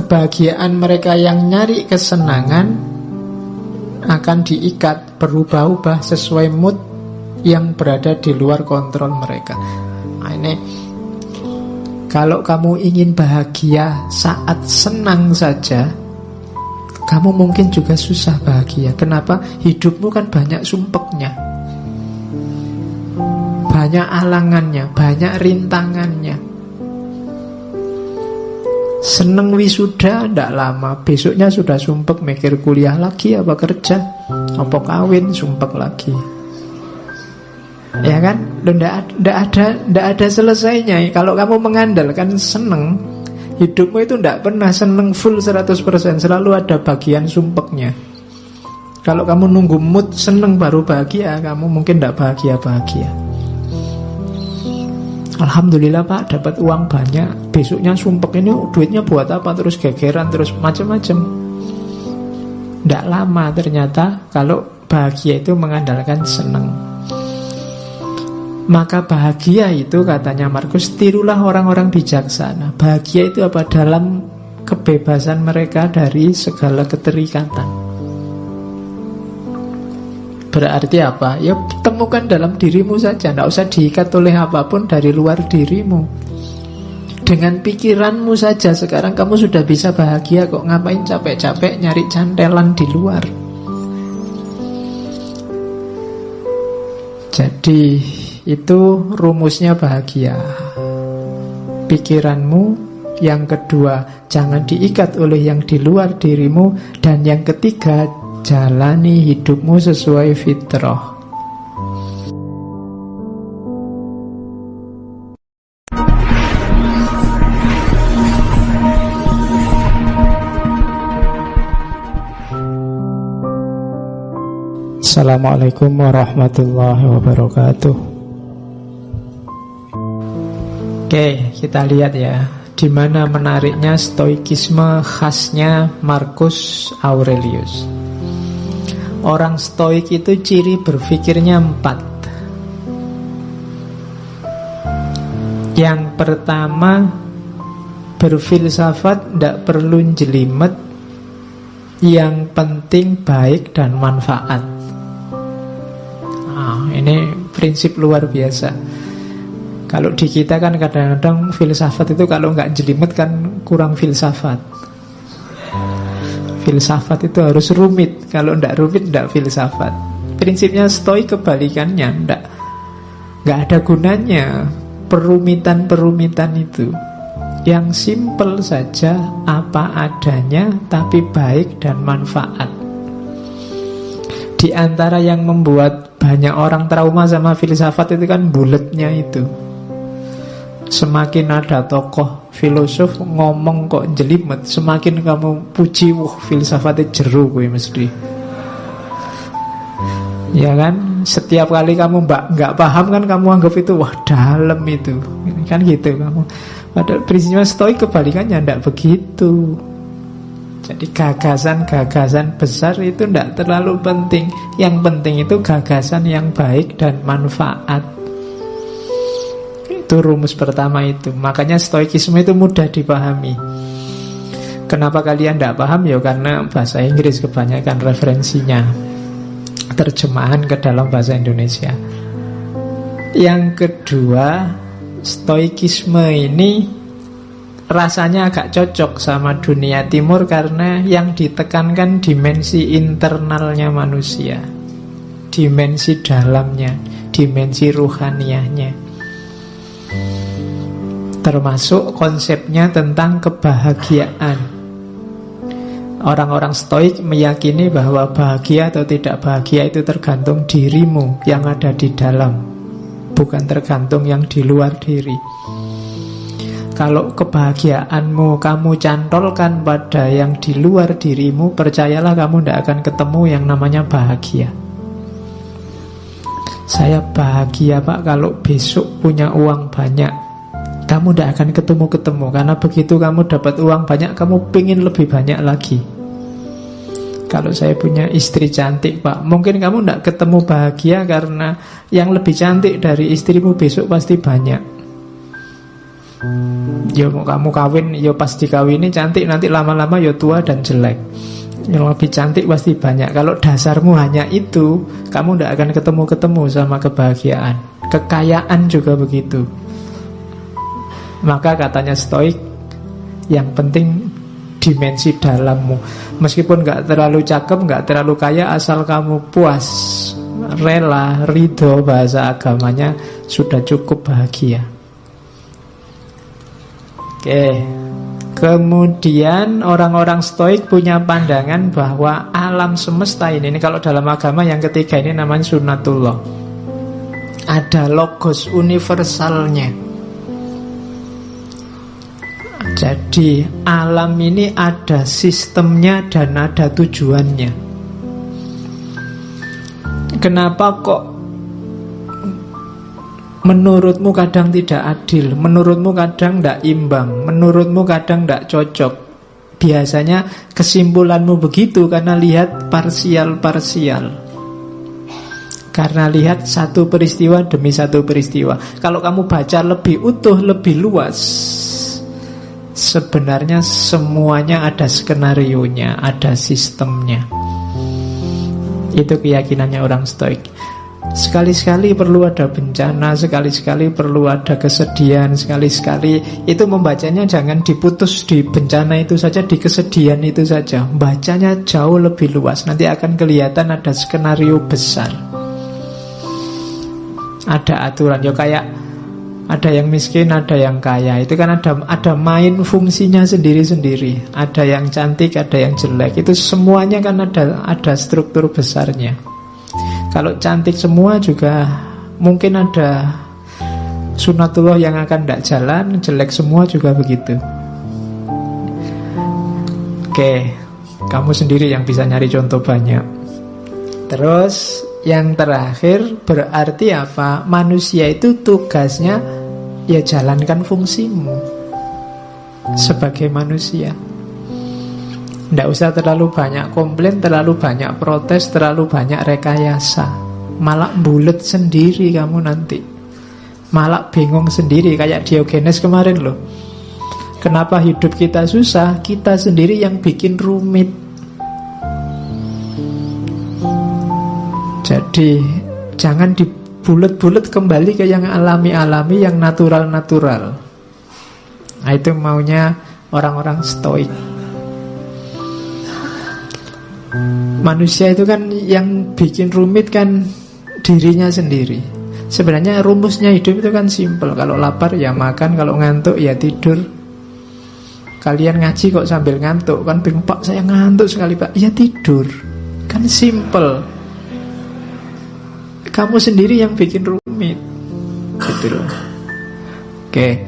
kebahagiaan mereka yang nyari kesenangan akan diikat, berubah-ubah sesuai mood yang berada di luar kontrol mereka. Nah, ini kalau kamu ingin bahagia saat senang saja, kamu mungkin juga susah bahagia. Kenapa? Hidupmu kan banyak sumpeknya, banyak alangannya, banyak rintangannya. Seneng wisuda ndak lama, besoknya sudah sumpek mikir kuliah lagi, apa kerja, apa kawin, sumpek lagi. Ya kan? Ndak ada selesainya. Kalau kamu mengandalkan seneng, hidupmu itu ndak pernah seneng full 100%, selalu ada bagian sumpeknya. Kalau kamu nunggu mood seneng baru bahagia, kamu mungkin ndak bahagia-bahagia. Alhamdulillah Pak, dapat uang banyak, besoknya sumpek, ini duitnya buat apa, terus gegeran, terus macam-macam. Ndak lama ternyata kalau bahagia itu mengandalkan seneng. Maka bahagia itu, katanya Markus, tirulah orang-orang bijaksana. Bahagia itu apa? Dalam kebebasan mereka dari segala keterikatan. Berarti apa? Ya temukan dalam dirimu saja, tidak usah diikat oleh apapun dari luar dirimu. Dengan pikiranmu saja sekarang kamu sudah bisa bahagia kok. Ngapain capek-capek nyari cantelan di luar? Jadi itu rumusnya bahagia. Pikiranmu. Yang kedua, jangan diikat oleh yang di luar dirimu. Dan yang ketiga, jalani hidupmu sesuai fitrah. Assalamualaikum warahmatullahi wabarakatuh. Oke, kita lihat ya, di mana menariknya stoikisme khasnya Marcus Aurelius. Orang stoik itu ciri berpikirnya 4. Yang pertama, berfilsafat tidak perlu jelimet, yang penting baik dan manfaat. Ini prinsip luar biasa. Kalau di kita kan kadang-kadang filsafat itu kalau nggak jelimet kan kurang filsafat. Filsafat itu harus rumit. Kalau tidak rumit, tidak filsafat. Prinsipnya stoik kebalikannya. Nggak ada gunanya perumitan-perumitan itu. Yang simpel saja, apa adanya, tapi baik dan manfaat. Di antara yang membuat banyak orang trauma sama filsafat itu kan buletnya itu. Semakin ada tokoh filosof ngomong kok jelimet, semakin kamu puji, filsafatnya jeru gue mesti. Ya kan, setiap kali kamu nggak paham kan kamu anggap itu wah dalam itu, kan gitu kamu. Padahal prinsipnya stoik kebalikannya, tidak begitu. Jadi gagasan-gagasan besar itu tidak terlalu penting. Yang penting itu gagasan yang baik dan manfaat. Itu rumus pertama itu. Makanya stoikisme itu mudah dipahami. Kenapa kalian tidak paham? Ya karena bahasa Inggris kebanyakan referensinya, terjemahan ke dalam bahasa Indonesia. Yang kedua, stoikisme ini rasanya agak cocok sama dunia timur karena yang ditekankan dimensi internalnya manusia, dimensi dalamnya, dimensi ruhaniyahnya, termasuk konsepnya tentang kebahagiaan. Orang-orang stoik meyakini bahwa bahagia atau tidak bahagia itu tergantung dirimu yang ada di dalam, bukan tergantung yang di luar diri. Kalau kebahagiaanmu kamu cantolkan pada yang di luar dirimu, percayalah kamu tidak akan ketemu yang namanya bahagia. Saya bahagia Pak kalau besok punya uang banyak. Kamu tidak akan ketemu-ketemu, karena begitu kamu dapat uang banyak, kamu pengen lebih banyak lagi. Kalau saya punya istri cantik Pak, mungkin kamu tidak ketemu bahagia karena yang lebih cantik dari istrimu besok pasti banyak. Ya mau kamu kawin, ya pas dikawini cantik, nanti lama-lama ya tua dan jelek. Yang lebih cantik pasti banyak. Kalau dasarmu hanya itu, kamu tidak akan ketemu-ketemu sama kebahagiaan. Kekayaan juga begitu. Maka katanya Stoik, yang penting dimensi dalammu. Meskipun gak terlalu cakep, gak terlalu kaya, asal kamu puas, rela, ridho, bahasa agamanya, sudah cukup bahagia. Oke. Kemudian orang-orang Stoik punya pandangan bahwa alam semesta ini kalau dalam agama yang ketiga ini namanya sunnatullah. Ada logos universalnya. Jadi alam ini ada sistemnya dan ada tujuannya. Kenapa kok menurutmu kadang tidak adil, menurutmu kadang tidak imbang, menurutmu kadang tidak cocok? Biasanya kesimpulanmu begitu karena lihat parsial-parsial, karena lihat satu peristiwa demi satu peristiwa. Kalau kamu baca lebih utuh, lebih luas, sebenarnya semuanya ada skenarionya, ada sistemnya. Itu keyakinannya orang Stoik. Sekali-sekali perlu ada bencana, sekali-sekali perlu ada kesedihan, sekali-sekali itu membacanya jangan diputus di bencana itu saja, di kesedihan itu saja. Bacanya jauh lebih luas, nanti akan kelihatan ada skenario besar. Ada aturan, ya kayak ada yang miskin, ada yang kaya. Itu kan ada main fungsinya sendiri-sendiri. Ada yang cantik, ada yang jelek. Itu semuanya kan ada struktur besarnya. Kalau cantik semua juga mungkin ada sunatullah yang akan tidak jalan, jelek semua juga begitu. Oke, kamu sendiri yang bisa nyari contoh banyak. Terus yang terakhir berarti apa? Manusia itu tugasnya ya jalankan fungsimu sebagai manusia. Tidak usah terlalu banyak komplain, terlalu banyak protes, terlalu banyak rekayasa. Malah bulet sendiri kamu nanti. Malah bingung sendiri, kayak Diogenes kemarin loh. Kenapa hidup kita susah? Kita sendiri yang bikin rumit. Jadi jangan dibulet-bulet, kembali ke yang alami-alami, yang natural-natural. Nah, itu maunya orang-orang Stoik. Manusia itu kan yang bikin rumit kan dirinya sendiri. Sebenarnya rumusnya hidup itu kan simpel. Kalau lapar ya makan, kalau ngantuk ya tidur. Kalian ngaji kok sambil ngantuk? Kan bingung, Pak saya ngantuk sekali Pak. Ya tidur. Kan simpel. Kamu sendiri yang bikin rumit. Gitu loh. Oke.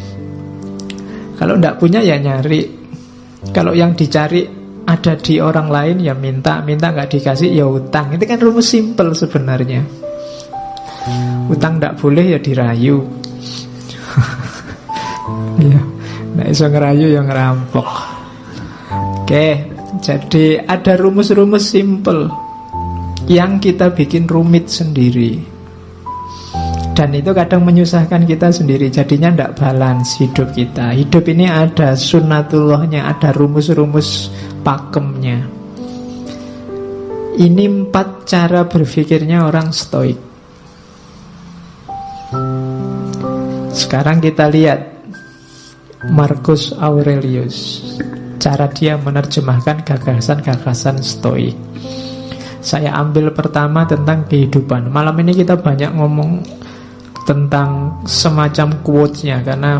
Kalau enggak punya ya nyari. Kalau yang dicari ada di orang lain ya minta nggak dikasih ya utang. Itu kan rumus simpel sebenarnya. Utang nggak boleh ya dirayu. Ya, nggak bisa ngerayu ya ngerampok. Oke, jadi ada rumus-rumus simpel yang kita bikin rumit sendiri. Dan itu kadang menyusahkan kita sendiri. Jadinya tidak balance hidup kita. Hidup ini ada sunnatullahnya, ada rumus-rumus pakemnya. Ini 4 cara berpikirnya orang Stoik. Sekarang kita lihat Marcus Aurelius, cara dia menerjemahkan gagasan-gagasan Stoik. Saya ambil pertama tentang kehidupan. Malam ini kita banyak ngomong tentang semacam quotes-nya, karena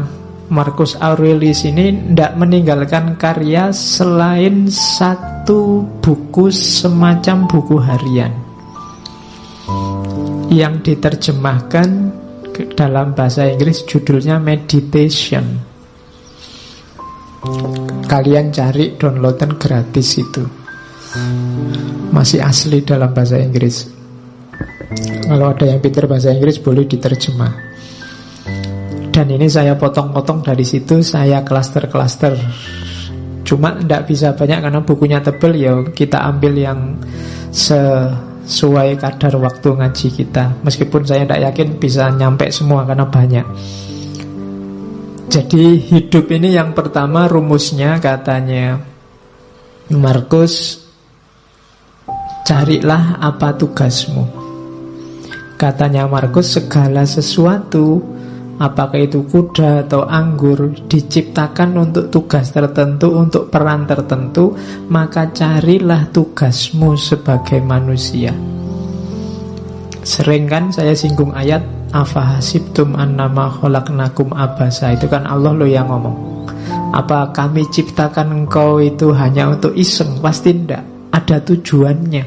Marcus Aurelius ini tidak meninggalkan karya selain satu buku semacam buku harian yang diterjemahkan dalam bahasa Inggris, judulnya Meditation. Kalian cari, downloadan gratis itu. Masih asli dalam bahasa Inggris. Kalau ada yang pintar bahasa Inggris boleh diterjemah. Dan ini saya potong-potong dari situ, saya klaster-klaster. Cuma tidak bisa banyak karena bukunya tebal, ya kita ambil yang sesuai kadar waktu ngaji kita. Meskipun saya tidak yakin bisa nyampe semua karena banyak. Jadi hidup ini yang pertama rumusnya katanya Markus, carilah apa tugasmu. Katanya Markus, segala sesuatu, apakah itu kuda atau anggur, diciptakan untuk tugas tertentu, untuk peran tertentu. Maka carilah tugasmu sebagai manusia. Sering kan saya singgung ayat afahasibtum annama khalaqnakum abasa. Itu kan Allah loh yang ngomong. Apa kami ciptakan engkau itu hanya untuk iseng? Pasti tidak, ada tujuannya.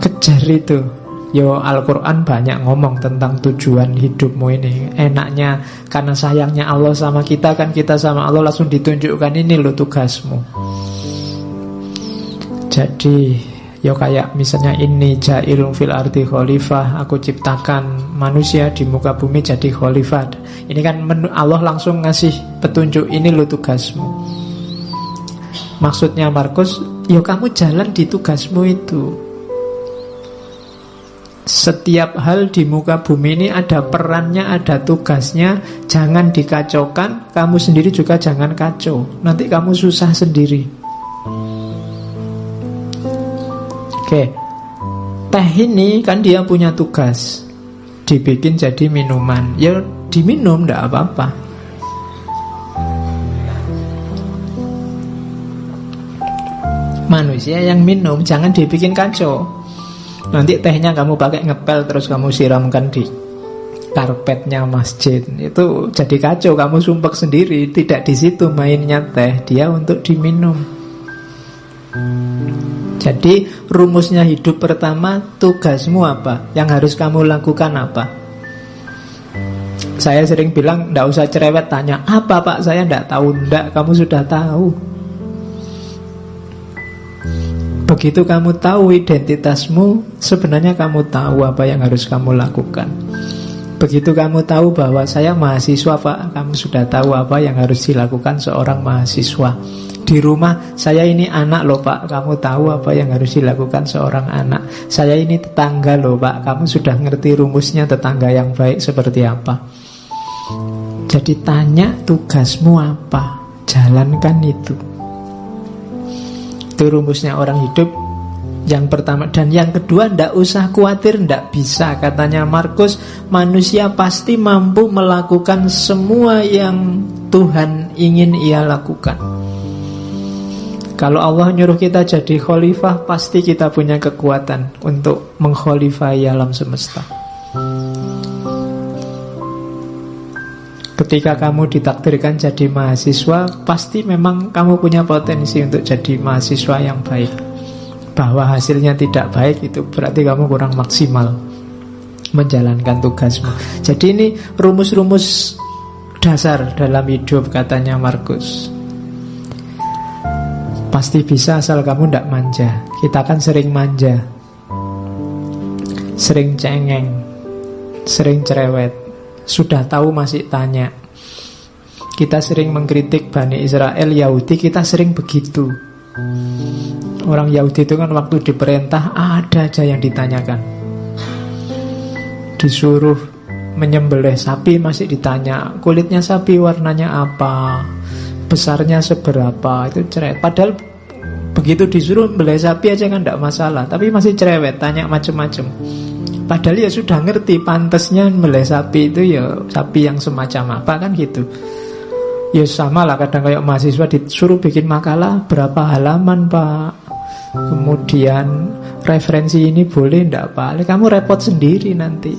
Kejar itu. Yo, Al-Quran banyak ngomong tentang tujuan hidupmu ini. Enaknya karena sayangnya Allah sama kita, kan kita sama Allah langsung ditunjukkan, ini lo tugasmu. Jadi yo kayak misalnya ini ja'ilun fil ardi khalifah, aku ciptakan manusia di muka bumi jadi khalifah. Ini kan Allah langsung ngasih petunjuk, ini lo tugasmu. Maksudnya Markus, yo kamu jalan di tugasmu itu. Setiap hal di muka bumi ini ada perannya, ada tugasnya. Jangan dikacaukan, kamu sendiri juga jangan kacau. Nanti kamu susah sendiri. Oke, teh ini kan dia punya tugas, dibikin jadi minuman. Ya diminum, tidak apa-apa. Manusia yang minum, jangan dibikin kacau. Nanti tehnya kamu pakai ngepel, terus kamu siramkan di karpetnya masjid, itu jadi kacau, kamu sumpek sendiri. Tidak di situ mainnya teh, dia untuk diminum. Jadi rumusnya hidup pertama, tugasmu apa? Yang harus kamu lakukan apa? Saya sering bilang, tidak usah cerewet tanya, apa Pak, saya tidak tahu. Tidak, kamu sudah tahu. Begitu kamu tahu identitasmu, sebenarnya kamu tahu apa yang harus kamu lakukan. Begitu kamu tahu bahwa saya mahasiswa Pak, kamu sudah tahu apa yang harus dilakukan seorang mahasiswa. Di rumah, saya ini anak loh Pak, kamu tahu apa yang harus dilakukan seorang anak. Saya ini tetangga loh Pak, kamu sudah ngerti rumusnya tetangga yang baik seperti apa. Jadi tanya tugasmu apa, jalankan itu. Itu rumusnya orang hidup yang pertama. Dan yang kedua, ndak usah khawatir, ndak bisa. Katanya Markus, manusia pasti mampu melakukan semua yang Tuhan ingin ia lakukan. Kalau Allah nyuruh kita jadi khalifah, pasti kita punya kekuatan untuk mengkhalifahi alam semesta. Ketika kamu ditakdirkan jadi mahasiswa, pasti memang kamu punya potensi untuk jadi mahasiswa yang baik. Bahwa hasilnya tidak baik, itu berarti kamu kurang maksimal menjalankan tugasmu. Jadi ini rumus-rumus dasar dalam hidup, katanya Markus. Pasti bisa asal kamu tidak manja. Kita kan sering manja, sering cengeng, sering cerewet. Sudah tahu masih tanya. Kita sering mengkritik Bani Israel, Yahudi, kita sering begitu. Orang Yahudi itu kan waktu diperintah ada aja yang ditanyakan. Disuruh menyembelih sapi masih ditanya, kulitnya sapi warnanya apa, besarnya seberapa, itu cerewet. Padahal begitu disuruh membelih sapi aja kan tidak masalah, tapi masih cerewet, tanya macam-macam. Padahal ya sudah ngerti pantasnya membelih sapi itu ya sapi yang semacam apa, kan gitu. Ya sama lah, kadang kayak mahasiswa disuruh bikin makalah berapa halaman Pak, kemudian referensi ini boleh ndak Pak, kamu repot sendiri nanti,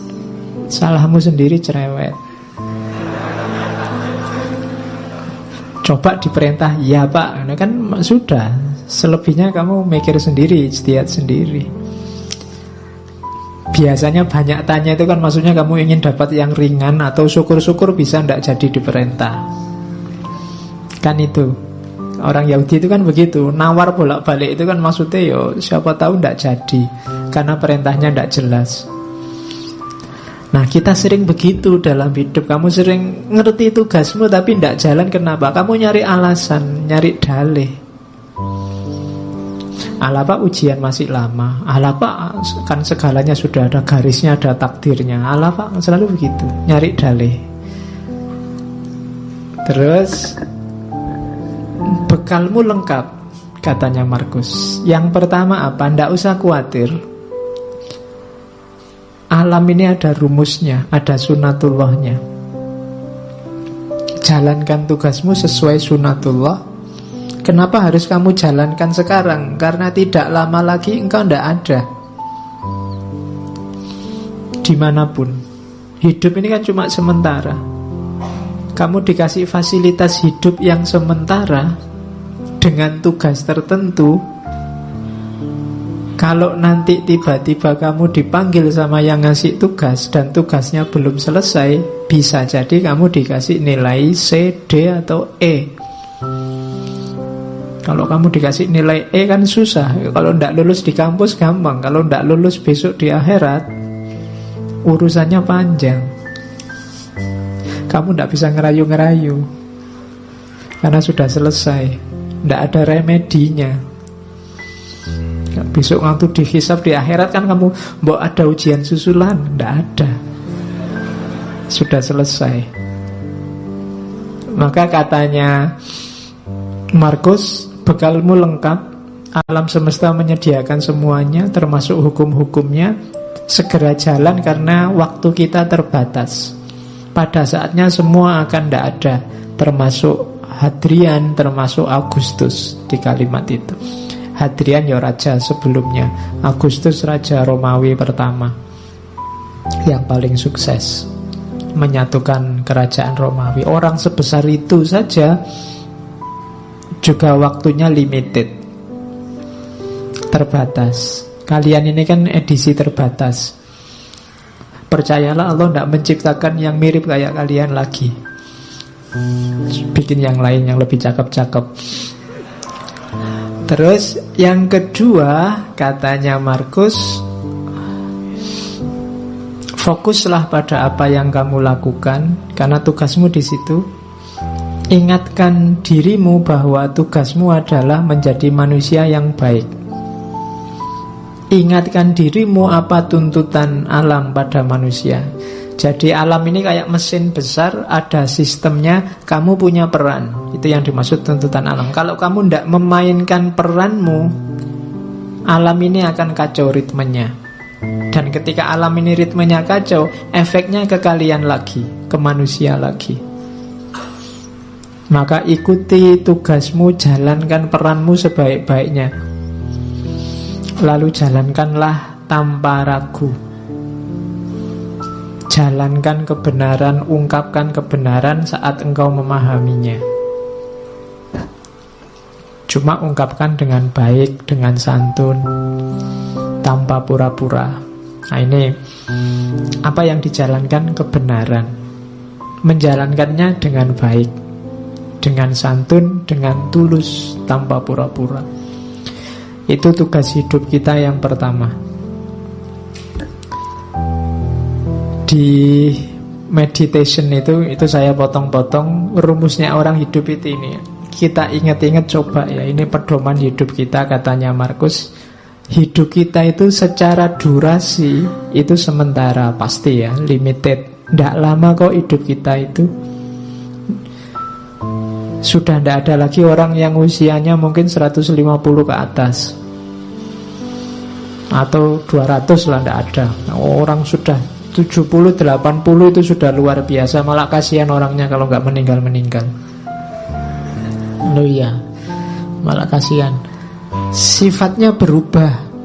salahmu sendiri, cerewet. Coba diperintah ya Pak, nah kan sudah, selebihnya kamu mikir sendiri, ijtihad sendiri. Biasanya banyak tanya itu kan maksudnya kamu ingin dapat yang ringan, atau syukur-syukur bisa ndak jadi diperintah. Kan itu orang Yahudi itu kan begitu, nawar bolak-balik itu kan maksudnya yo siapa tahu ndak jadi karena perintahnya ndak jelas. Nah kita sering begitu dalam hidup. Kamu sering ngerti tugasmu tapi ndak jalan, kenapa? Kamu nyari alasan, nyari dalih. Alah Pak, ujian masih lama. Alah Pak, kan segalanya sudah ada garisnya, ada takdirnya. Alah Pak, selalu begitu, nyari dalih. Terus bekalmu lengkap, katanya Markus. Yang pertama apa? Nggak usah khawatir. Alam ini ada rumusnya, ada sunatullahnya. Jalankan tugasmu sesuai sunatullah. Kenapa harus kamu jalankan sekarang? Karena tidak lama lagi engkau tidak ada dimanapun. Hidup ini kan cuma sementara. Kamu dikasih fasilitas hidup yang sementara dengan tugas tertentu. Kalau nanti tiba-tiba kamu dipanggil sama yang ngasih tugas dan tugasnya belum selesai, bisa jadi kamu dikasih nilai C, D, atau E. Kalau kamu dikasih nilai E kan susah. Kalau tidak lulus di kampus gampang. Kalau tidak lulus besok di akhirat, urusannya panjang. Kamu tidak bisa ngerayu-ngerayu karena sudah selesai. Tidak ada remedinya. Besok waktu dihisab di akhirat kan kamu mau ada ujian susulan. Tidak ada. Sudah selesai. Maka katanya Markus, bekalmu lengkap. Alam semesta menyediakan semuanya, termasuk hukum-hukumnya. Segera jalan karena waktu kita terbatas. Pada saatnya semua akan tidak ada, termasuk Hadrian, termasuk Agustus. Di kalimat itu Hadrian ya raja sebelumnya, Agustus raja Romawi pertama yang paling sukses menyatukan kerajaan Romawi. Orang sebesar itu saja juga waktunya limited, terbatas. Kalian ini kan edisi terbatas. Percayalah, Allah tidak menciptakan yang mirip kayak kalian lagi. Bikin yang lain yang lebih cakep-cakep. Terus yang kedua, katanya Markus, fokuslah pada apa yang kamu lakukan karena tugasmu di situ. Ingatkan dirimu bahwa tugasmu adalah menjadi manusia yang baik. Ingatkan dirimu apa tuntutan alam pada manusia. Jadi alam ini kayak mesin besar, ada sistemnya, kamu punya peran. Itu yang dimaksud tuntutan alam. Kalau kamu tidak memainkan peranmu, alam ini akan kacau ritmenya. Dan ketika alam ini ritmenya kacau, efeknya ke kalian lagi, ke manusia lagi. Maka ikuti tugasmu, jalankan peranmu sebaik-baiknya. Lalu jalankanlah tanpa ragu. Jalankan kebenaran, ungkapkan kebenaran saat engkau memahaminya. Cuma ungkapkan dengan baik, dengan santun, tanpa pura-pura. Nah ini apa yang dijalankan? Kebenaran. Menjalankannya dengan baik, dengan santun, dengan tulus, tanpa pura-pura. Itu tugas hidup kita yang pertama. Di meditation itu saya potong-potong rumusnya orang hidup itu ini. Kita ingat-ingat coba ya, ini pedoman hidup kita, katanya Markus. Hidup kita itu secara durasi itu sementara, pasti ya, limited. Tidak lama kok hidup kita itu. Sudah tidak ada lagi orang yang usianya mungkin 150 ke atas, atau 200 lah, tidak ada. Orang sudah 70, 80 itu sudah luar biasa. Malah kasihan orangnya kalau nggak meninggal-meninggal. Loh ya, malah kasihan. Sifatnya berubah.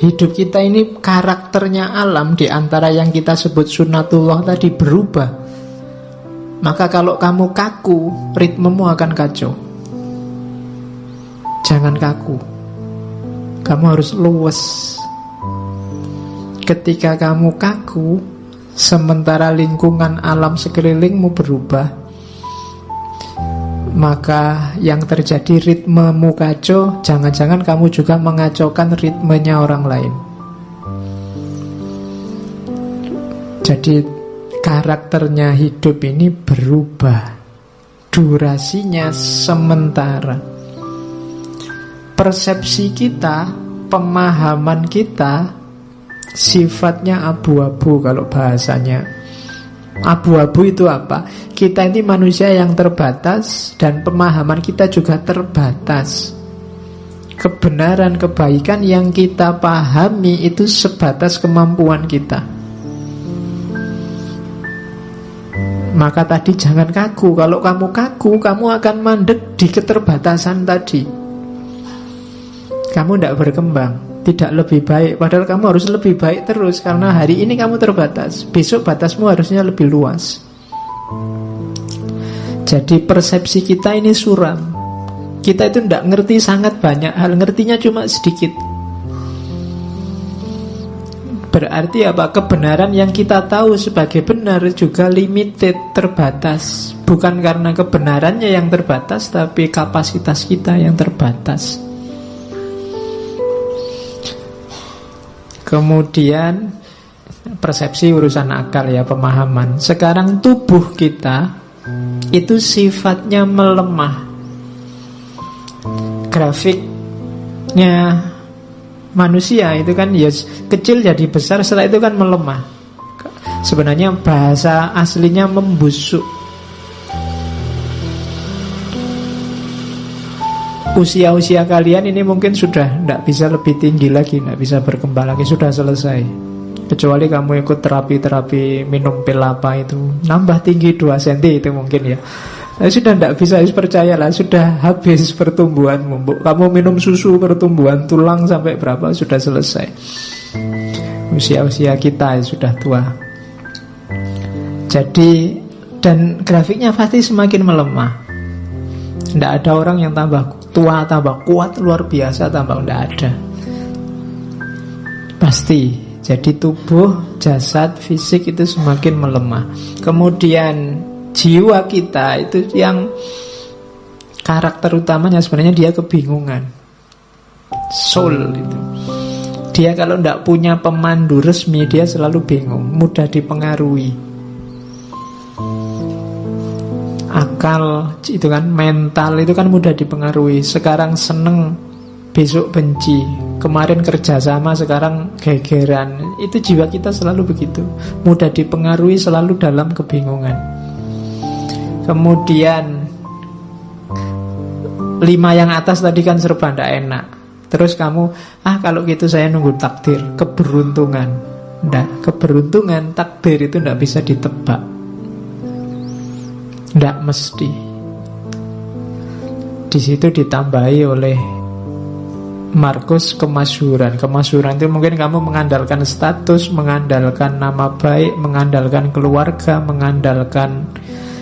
Hidup kita ini karakternya alam, di antara yang kita sebut sunatullah tadi, berubah. Maka kalau kamu kaku, ritmemu akan kacau. Jangan kaku. Kamu harus luwes. Ketika kamu kaku, sementara lingkungan alam sekelilingmu berubah, maka yang terjadi ritmemu kacau. Jangan-jangan kamu juga mengacaukan ritmenya orang lain. Jadi karakternya hidup ini berubah. Durasinya sementara. Persepsi kita, pemahaman kita sifatnya abu-abu kalau bahasanya Abu-abu itu apa? Kita ini manusia yang terbatas dan pemahaman kita juga terbatas. Kebenaran, kebaikan yang kita pahami itu sebatas kemampuan kita. Maka tadi jangan kaku. Kalau kamu kaku, kamu akan mandek di keterbatasan tadi. Kamu tidak berkembang, tidak lebih baik. Padahal kamu harus lebih baik terus. Karena hari ini kamu terbatas, besok batasmu harusnya lebih luas. Jadi persepsi kita ini suram. Kita itu tidak ngerti sangat banyak hal, ngertinya cuma sedikit. Berarti apa? Kebenaran yang kita tahu sebagai benar juga limited, terbatas. Bukan karena kebenarannya yang terbatas, tapi kapasitas kita yang terbatas. Kemudian persepsi urusan akal ya, pemahaman. Sekarang tubuh kita itu sifatnya melemah. Grafiknya manusia itu kan ya kecil jadi besar, setelah itu kan melemah. Sebenarnya bahasa aslinya membusuk. Usia-usia kalian ini mungkin sudah tidak bisa lebih tinggi lagi, tidak bisa berkembang lagi, sudah selesai. Kecuali kamu ikut terapi-terapi minum pil apa itu, nambah tinggi 2 cm itu mungkin ya. Sudah tidak bisa, percayalah, sudah habis pertumbuhanmu. Kamu minum susu pertumbuhan tulang sampai berapa, sudah selesai. Usia-usia kita sudah tua. Jadi, dan grafiknya pasti semakin melemah. Tidak ada orang yang tambah tua, tambah kuat, luar biasa, tambah, tidak ada. Pasti. Jadi tubuh, jasad, fisik itu semakin melemah. Kemudian jiwa kita itu yang karakter utamanya sebenarnya dia kebingungan. Soul itu. Dia kalau tidak punya pemandu resmi, dia selalu bingung, mudah dipengaruhi. Akal itu kan, mental itu kan mudah dipengaruhi. Sekarang seneng, besok benci. Kemarin kerjasama, sekarang gegeran. Itu jiwa kita selalu begitu, mudah dipengaruhi, selalu dalam kebingungan. Kemudian 5 yang atas tadi kan serba tidak enak. Terus kamu, kalau gitu saya nunggu takdir, keberuntungan. Tidak, keberuntungan, takdir itu tidak bisa ditebak. Tidak mesti. Di situ ditambahi oleh Markus kemasyhuran. Kemasyhuran itu mungkin kamu mengandalkan status, mengandalkan nama baik, mengandalkan keluarga, mengandalkan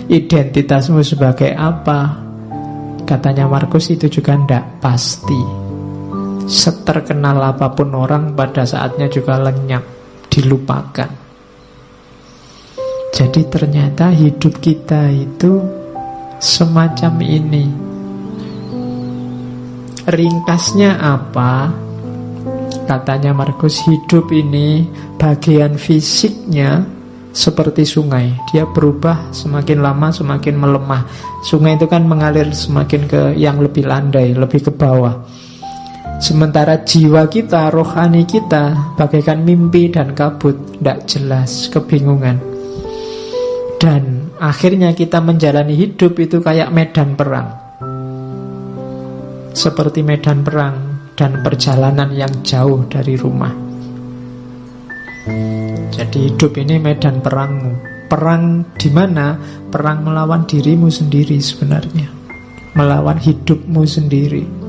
identitasmu sebagai apa. Katanya Markus itu juga tidak pasti. Seterkenal apapun orang, pada saatnya juga lenyap, dilupakan. Jadi ternyata hidup kita itu semacam ini. Ringkasnya apa? Katanya Markus, hidup ini bagian fisiknya seperti sungai. Dia berubah semakin lama semakin melemah. Sungai itu kan mengalir semakin ke yang lebih landai, lebih ke bawah. Sementara jiwa kita, rohani kita bagaikan mimpi dan kabut, tidak jelas, kebingungan. Dan akhirnya kita menjalani hidup itu kayak medan perang. Seperti medan perang dan perjalanan yang jauh dari rumah. Jadi hidup ini medan perangmu. Perang di mana? Perang melawan dirimu sendiri sebenarnya. Melawan hidupmu sendiri.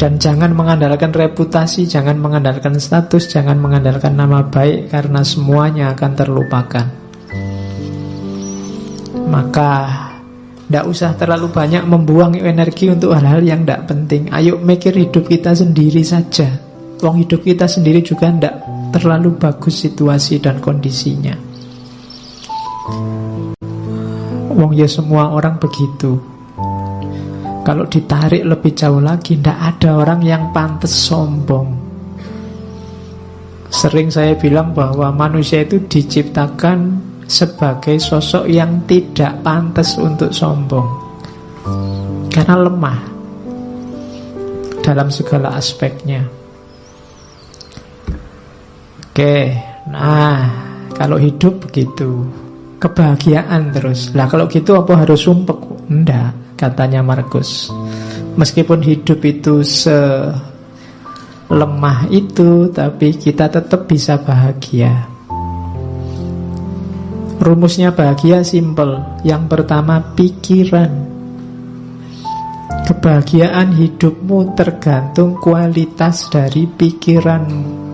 Dan jangan mengandalkan reputasi, jangan mengandalkan status, jangan mengandalkan nama baik, karena semuanya akan terlupakan. Maka tidak usah terlalu banyak membuang energi untuk hal-hal yang tidak penting. Ayo mikir hidup kita sendiri saja. Wong hidup kita sendiri juga tidak terlalu bagus situasi dan kondisinya. Wong ya semua orang begitu. Kalau ditarik lebih jauh lagi, tidak ada orang yang pantas sombong. Sering saya bilang bahwa manusia itu diciptakan sebagai sosok yang tidak pantas untuk sombong. Karena lemah dalam segala aspeknya. Oke, nah Kalau hidup begitu, kebahagiaan terus. Lah kalau gitu apa harus sumpek? Enggak, katanya Markus. Meskipun hidup itu selemah itu, tapi kita tetap bisa bahagia. Rumusnya bahagia simple. Yang pertama, pikiran. Kebahagiaan hidupmu tergantung kualitas dari pikiranmu.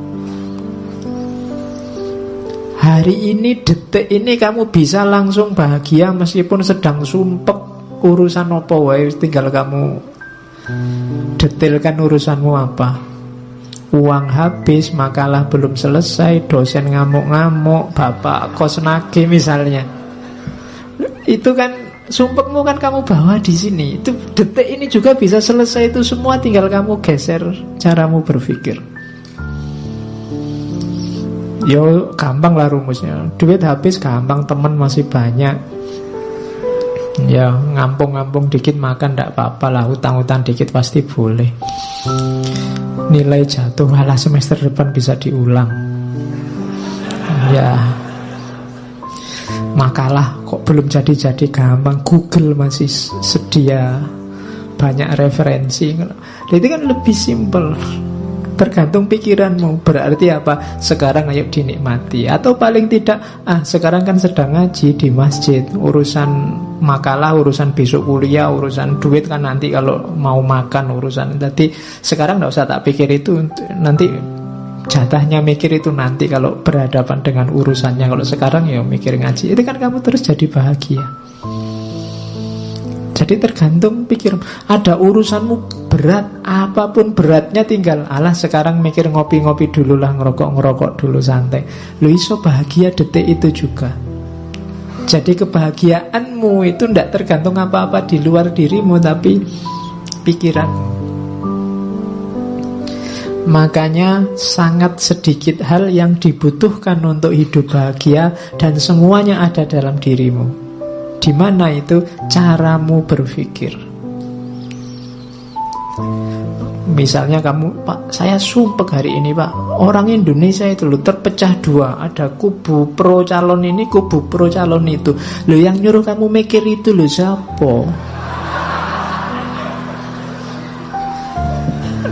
Hari ini, detik ini kamu bisa langsung bahagia meskipun sedang sumpek urusan apa wae, tinggal kamu detailkan urusanmu apa. Uang habis, makalah belum selesai, dosen ngamuk-ngamuk, bapak kos nagih misalnya. Itu kan sumpekmu kan kamu bawa di sini. Itu detik ini juga bisa selesai itu semua, tinggal kamu geser caramu berpikir. Yo gampang lah rumusnya. Duit habis gampang, teman masih banyak. Ya ngampung-ngampung dikit makan ndak apa-apa lah, utang-utang dikit pasti boleh. Nilai jatuh, malah semester depan bisa diulang. Ya makalah kok belum jadi-jadi gampang, Google masih sedia banyak referensi. Itu kan lebih simpel. Tergantung pikiranmu. Berarti apa? Sekarang ayo dinikmati. Atau paling tidak, sekarang kan sedang ngaji di masjid, urusan makalah, urusan besok kuliah, urusan duit kan nanti kalau mau makan urusan. Jadi sekarang gak usah tak pikir itu, nanti jatahnya mikir itu nanti kalau berhadapan dengan urusannya. Kalau sekarang ya mikir ngaji. Itu kan kamu terus jadi bahagia. Jadi tergantung pikir. Ada urusanmu berat, apapun beratnya, tinggal alah sekarang mikir ngopi-ngopi dulu lah, ngerokok-ngerokok dulu santai. Lu iso bahagia detik itu juga. Jadi kebahagiaanmu itu tidak tergantung apa-apa di luar dirimu, tapi pikiran. Makanya sangat sedikit hal yang dibutuhkan untuk hidup bahagia, dan semuanya ada dalam dirimu. Di mana itu? Caramu berpikir. Misalnya kamu, Pak, saya sumpek hari ini Pak, orang Indonesia itu loh terpecah dua. Ada kubu pro calon ini, kubu pro calon itu. Loh yang nyuruh kamu mikir itu loh siapa?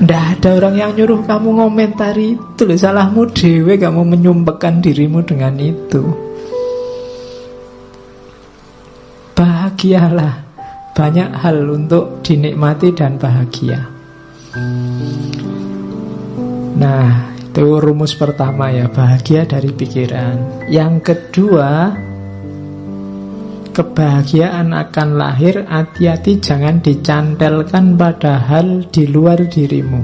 Nggak ada orang yang nyuruh kamu ngomentari itu loh. Salahmu dewe kamu menyumpekkan dirimu dengan itu. Bahagialah. Banyak hal untuk dinikmati dan bahagia. Nah, itu rumus pertama ya, bahagia dari pikiran. Yang kedua, kebahagiaan akan lahir, hati-hati jangan dicantelkan pada hal di luar dirimu.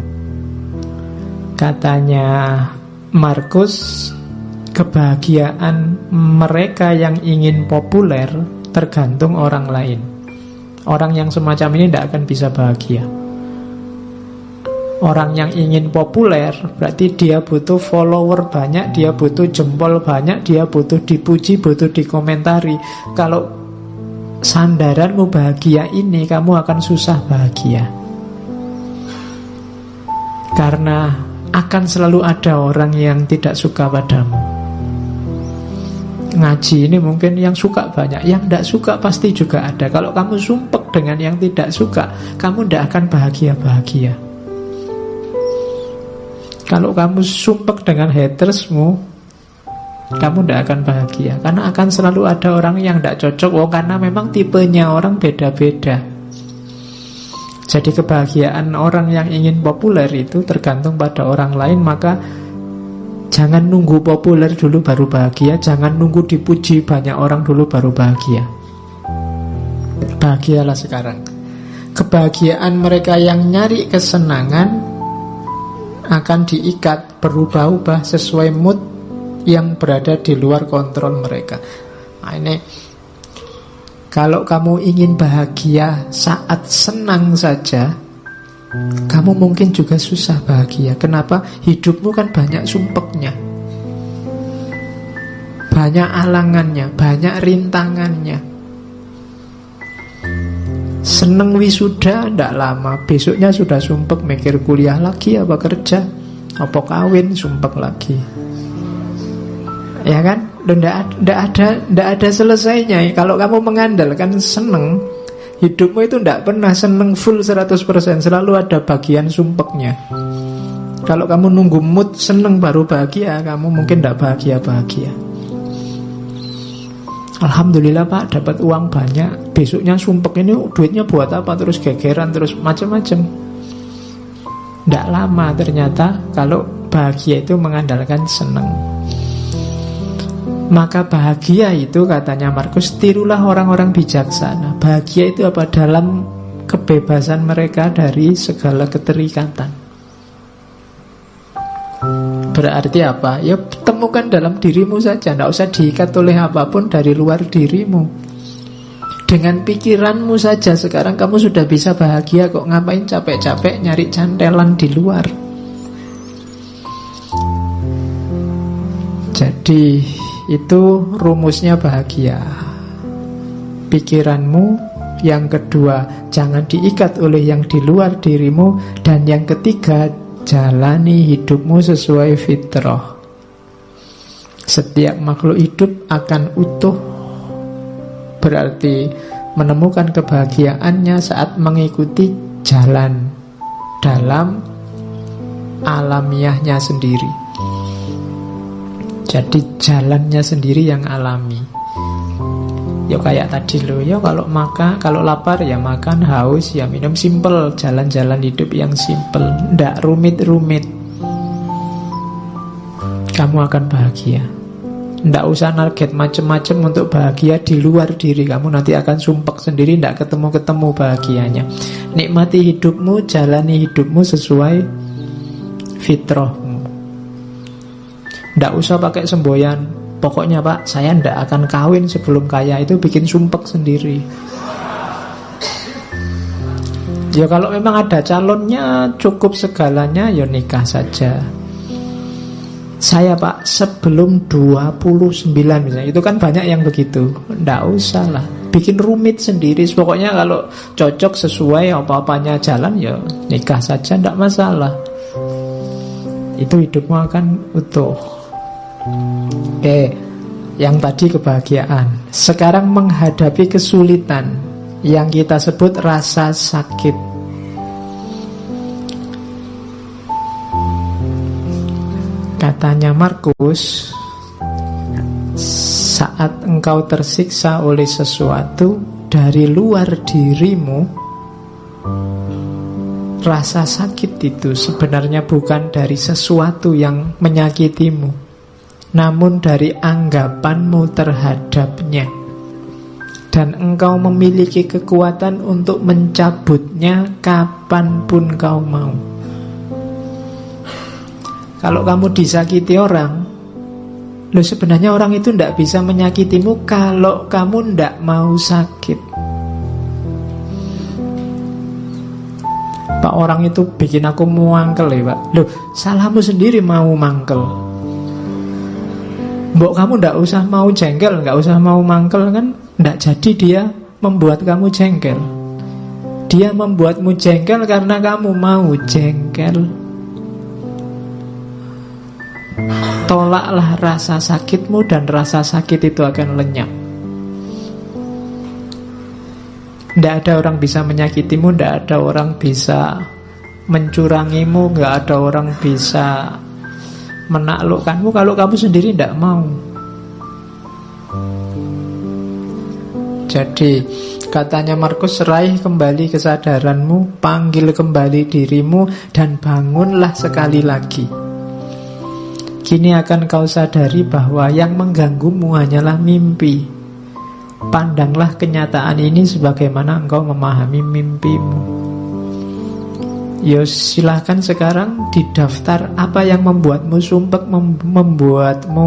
Katanya Markus, kebahagiaan mereka yang ingin populer tergantung orang lain. Orang yang semacam ini tidak akan bisa bahagia. Orang yang ingin populer berarti dia butuh follower banyak, dia butuh jempol banyak, dia butuh dipuji, butuh dikomentari. Kalau sandaranmu bahagia ini, kamu akan susah bahagia. Karena akan selalu ada orang yang tidak suka padamu. Ngaji ini mungkin yang suka banyak, yang tidak suka pasti juga ada. Kalau kamu sumpek dengan yang tidak suka, kamu tidak akan bahagia-bahagia. Kalau kamu sumpek dengan hatersmu, kamu tidak akan bahagia. Karena akan selalu ada orang yang tidak cocok. Karena memang tipenya orang beda-beda. Jadi kebahagiaan orang yang ingin populer itu tergantung pada orang lain. Maka jangan nunggu populer dulu baru bahagia. Jangan nunggu dipuji banyak orang dulu baru bahagia. Bahagialah sekarang. Kebahagiaan mereka yang nyari kesenangan akan diikat, berubah-ubah sesuai mood yang berada di luar kontrol mereka. Nah ini, kalau kamu ingin bahagia saat senang saja, kamu mungkin juga susah bahagia. Kenapa? Hidupmu kan banyak sumpeknya, banyak alangannya, banyak rintangannya. Seneng wisuda ndak lama, besoknya sudah sumpek mikir kuliah lagi apa kerja, apa kawin, sumpek lagi. Ya kan? Nggak ada selesainya. Kalau kamu mengandalkan seneng, hidupmu itu nggak pernah seneng full 100%. Selalu ada bagian sumpeknya. Kalau kamu nunggu mood seneng baru bahagia, kamu mungkin nggak bahagia-bahagia. Alhamdulillah Pak, dapat uang banyak. Besoknya sumpek, ini duitnya buat apa? Terus gegeran, terus macam-macam. Nggak lama ternyata kalau bahagia itu mengandalkan seneng. Maka bahagia itu, katanya Markus, tirulah orang-orang bijaksana. Bahagia itu apa? Dalam kebebasan mereka dari segala keterikatan. Berarti apa? Ya temukan dalam dirimu saja. Tidak usah diikat oleh apapun dari luar dirimu. Dengan pikiranmu saja sekarang kamu sudah bisa bahagia kok. Ngapain capek-capek nyari cantelan di luar? Jadi itu rumusnya bahagia. Pikiranmu. Yang kedua, jangan diikat oleh yang di luar dirimu. Dan yang ketiga, jalani hidupmu sesuai fitrah. Setiap makhluk hidup akan utuh. Berarti menemukan kebahagiaannya saat mengikuti jalan dalam alamiahnya sendiri. Jadi jalannya sendiri yang alami. Ya kayak tadi loh, ya kalau lapar ya makan, haus ya minum, simple, jalan-jalan hidup yang simple, ndak rumit-rumit. Kamu akan bahagia. Ndak usah target macem-macem untuk bahagia di luar diri kamu, nanti akan sumpek sendiri, ndak ketemu-ketemu bahagianya. Nikmati hidupmu, jalani hidupmu sesuai fitrahmu. Ndak usah pakai semboyan. Pokoknya Pak, saya ndak akan kawin sebelum kaya, itu bikin sumpek sendiri. Ya kalau memang ada calonnya, cukup segalanya, ya nikah saja. Saya Pak, sebelum 29 misalnya, itu kan banyak yang begitu. Ndak usah lah, bikin rumit sendiri. Pokoknya kalau cocok sesuai apa-apanya jalan, ya nikah saja, ndak masalah. Itu hidupmu akan utuh. Oke, yang tadi kebahagiaan. Sekarang menghadapi kesulitan yang kita sebut rasa sakit. Katanya Markus, saat engkau tersiksa oleh sesuatu dari luar dirimu, rasa sakit itu sebenarnya bukan dari sesuatu yang menyakitimu, namun dari anggapanmu terhadapnya. Dan engkau memiliki kekuatan untuk mencabutnya kapanpun kau mau. Kalau kamu disakiti orang, loh sebenarnya orang itu tidak bisa menyakitimu kalau kamu tidak mau sakit. Pak, orang itu bikin aku mangkel ya Pak. Loh salahmu sendiri mau mangkel. Mbok kamu ndak usah mau jengkel, nggak usah mau mangkel kan, ndak jadi dia membuat kamu jengkel. Dia membuatmu jengkel karena kamu mau jengkel. Tolaklah rasa sakitmu dan rasa sakit itu akan lenyap. Ndak ada orang bisa menyakitimu, ndak ada orang bisa mencurangimu, nggak ada orang bisa menaklukkanmu kalau kamu sendiri tidak mau. Jadi katanya Markus, raih kembali kesadaranmu, panggil kembali dirimu, dan bangunlah sekali lagi. Kini akan kau sadari bahwa yang mengganggumu hanyalah mimpi. Pandanglah kenyataan ini sebagaimana engkau memahami mimpimu. Ya silahkan sekarang didaftar apa yang membuatmu sumpek, membuatmu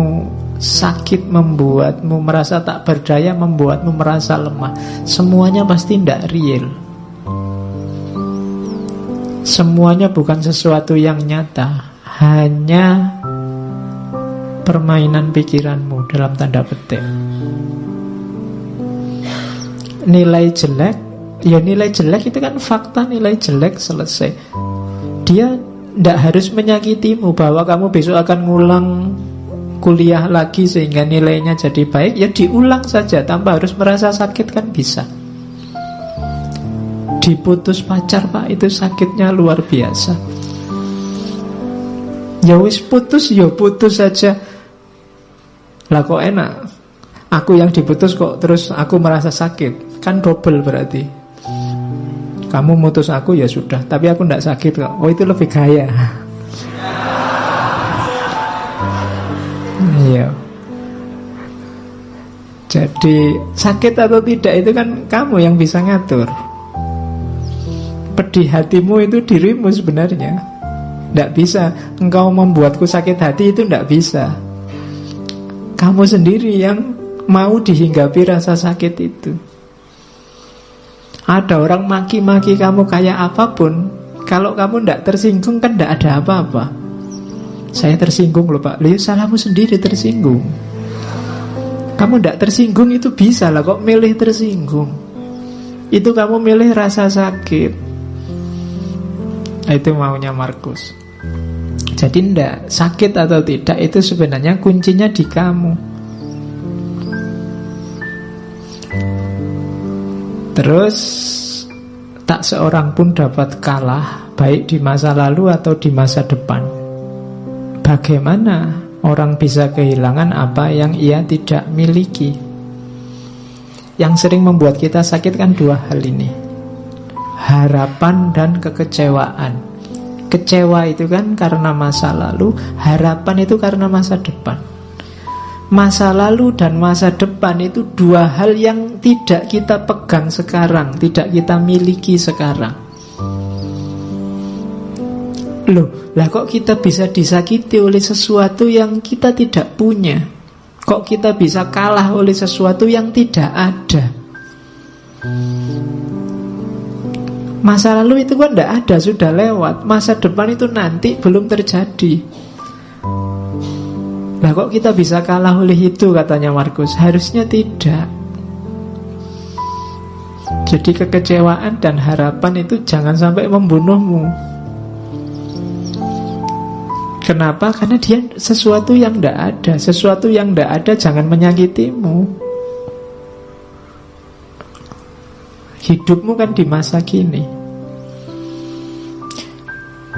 sakit, membuatmu merasa tak berdaya, membuatmu merasa lemah. Semuanya pasti tidak real. Semuanya bukan sesuatu yang nyata, hanya permainan pikiranmu dalam tanda petik. Nilai jelek, ya nilai jelek itu kan fakta, nilai jelek selesai. Dia tidak harus menyakitimu bahwa kamu besok akan ngulang kuliah lagi sehingga nilainya jadi baik, ya diulang saja tanpa harus merasa sakit kan bisa. Diputus pacar Pak, itu sakitnya luar biasa. Ya wis putus, ya putus saja. Lah kok enak, aku yang diputus kok terus aku merasa sakit, kan double berarti. Kamu mutus aku ya sudah, tapi aku tidak sakit kok. Oh itu lebih gaya. Iya. Jadi sakit atau tidak itu kan kamu yang bisa ngatur. Pedih hatimu itu dirimu sebenarnya. Tidak bisa engkau membuatku sakit hati, itu tidak bisa. Kamu sendiri yang mau dihinggapi rasa sakit itu. Ada orang maki-maki kamu kayak apapun, kalau kamu tidak tersinggung kan tidak ada apa-apa. Saya tersinggung loh Pak. Lihat salahmu sendiri tersinggung. Kamu tidak tersinggung itu bisa lah, kok milih tersinggung. Itu kamu milih rasa sakit. Itu maunya Markus. Jadi tidak, sakit atau tidak itu sebenarnya kuncinya di kamu. Terus tak seorang pun dapat kalah, baik di masa lalu atau di masa depan. Bagaimana orang bisa kehilangan apa yang ia tidak miliki? Yang sering membuat kita sakit kan dua hal ini, harapan dan kekecewaan. Kecewa itu kan karena masa lalu, harapan itu karena masa depan. Masa lalu dan masa depan itu dua hal yang tidak kita pegang sekarang, tidak kita miliki sekarang. Loh, lah kok kita bisa disakiti oleh sesuatu yang kita tidak punya? Kok kita bisa kalah oleh sesuatu yang tidak ada? Masa lalu itu kan tidak ada, sudah lewat. Masa depan itu nanti belum terjadi. Lah kok kita bisa kalah oleh itu, katanya Markus? Harusnya tidak. Jadi kekecewaan dan harapan itu jangan sampai membunuhmu. Kenapa? Karena dia sesuatu yang tidak ada. Sesuatu yang tidak ada jangan menyakitimu. Hidupmu kan di masa kini.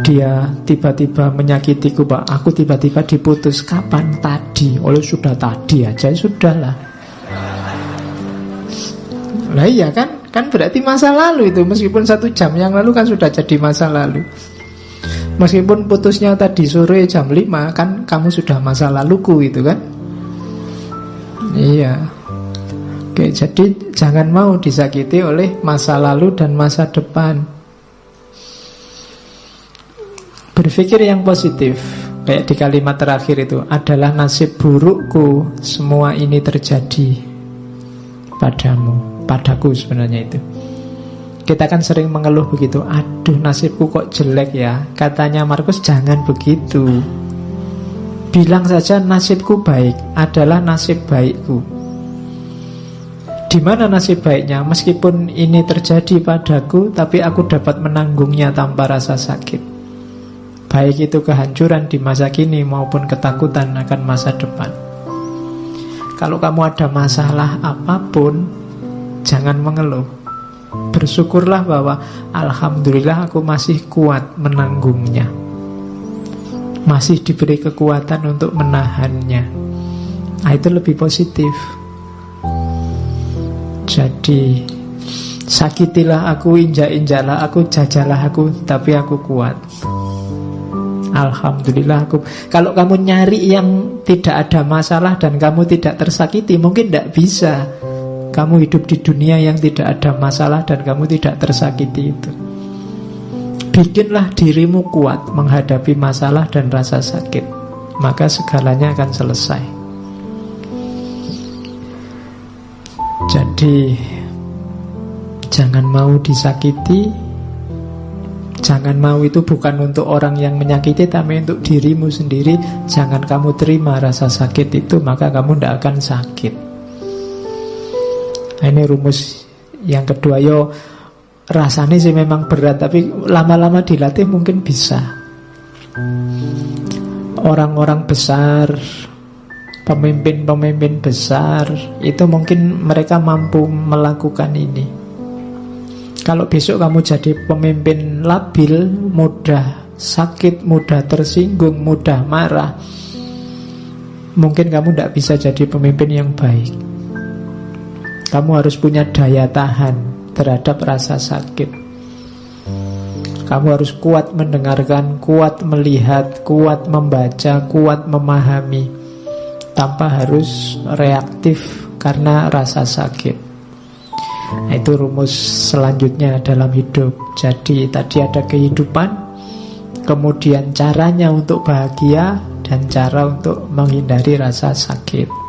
Dia tiba-tiba menyakitiku Pak, aku tiba-tiba diputus. Kapan? Tadi. Oleh sudah tadi aja, sudahlah. Lah iya kan? Kan berarti masa lalu itu. Meskipun 1 jam yang lalu kan sudah jadi masa lalu. Meskipun putusnya tadi sore jam 5, kan kamu sudah masa laluku itu kan. Iya. Oke, jadi jangan mau disakiti oleh masa lalu dan masa depan. Berpikir yang positif. Kayak di kalimat terakhir itu, adalah nasib burukku semua ini terjadi padamu, padaku sebenarnya itu. Kita kan sering mengeluh begitu, aduh nasibku kok jelek ya. Katanya Markus, jangan begitu. Bilang saja nasibku baik, adalah nasib baikku. Di mana nasib baiknya? Meskipun ini terjadi padaku, tapi aku dapat menanggungnya tanpa rasa sakit. Baik itu kehancuran di masa kini maupun ketakutan akan masa depan. Kalau kamu ada masalah apapun, jangan mengeluh. Bersyukurlah bahwa alhamdulillah aku masih kuat menanggungnya, masih diberi kekuatan untuk menahannya. Nah, itu lebih positif. Jadi sakitilah aku, injak-injaklah aku, jajalah aku, tapi aku kuat. Alhamdulillah aku. Kalau kamu nyari yang tidak ada masalah dan kamu tidak tersakiti, mungkin tidak bisa. Kamu hidup di dunia yang tidak ada masalah dan kamu tidak tersakiti itu. Bikinlah dirimu kuat menghadapi masalah dan rasa sakit, maka segalanya akan selesai. Jadi jangan mau disakiti. Jangan mau itu bukan untuk orang yang menyakiti, tapi untuk dirimu sendiri. Jangan kamu terima rasa sakit itu, maka kamu tidak akan sakit. Nah, ini rumus yang kedua. Yo, rasanya sih memang berat, tapi lama-lama dilatih mungkin bisa. Orang-orang besar Pemimpin-pemimpin besar itu mungkin mereka mampu melakukan ini. Kalau besok kamu jadi pemimpin labil, mudah sakit, mudah tersinggung, mudah marah, mungkin kamu tidak bisa jadi pemimpin yang baik. Kamu harus punya daya tahan terhadap rasa sakit. Kamu harus kuat mendengarkan, kuat melihat, kuat membaca, kuat memahami, tanpa harus reaktif karena rasa sakit. Nah, itu rumus selanjutnya dalam hidup. Jadi tadi ada kehidupan, kemudian caranya untuk bahagia, dan cara untuk menghindari rasa sakit.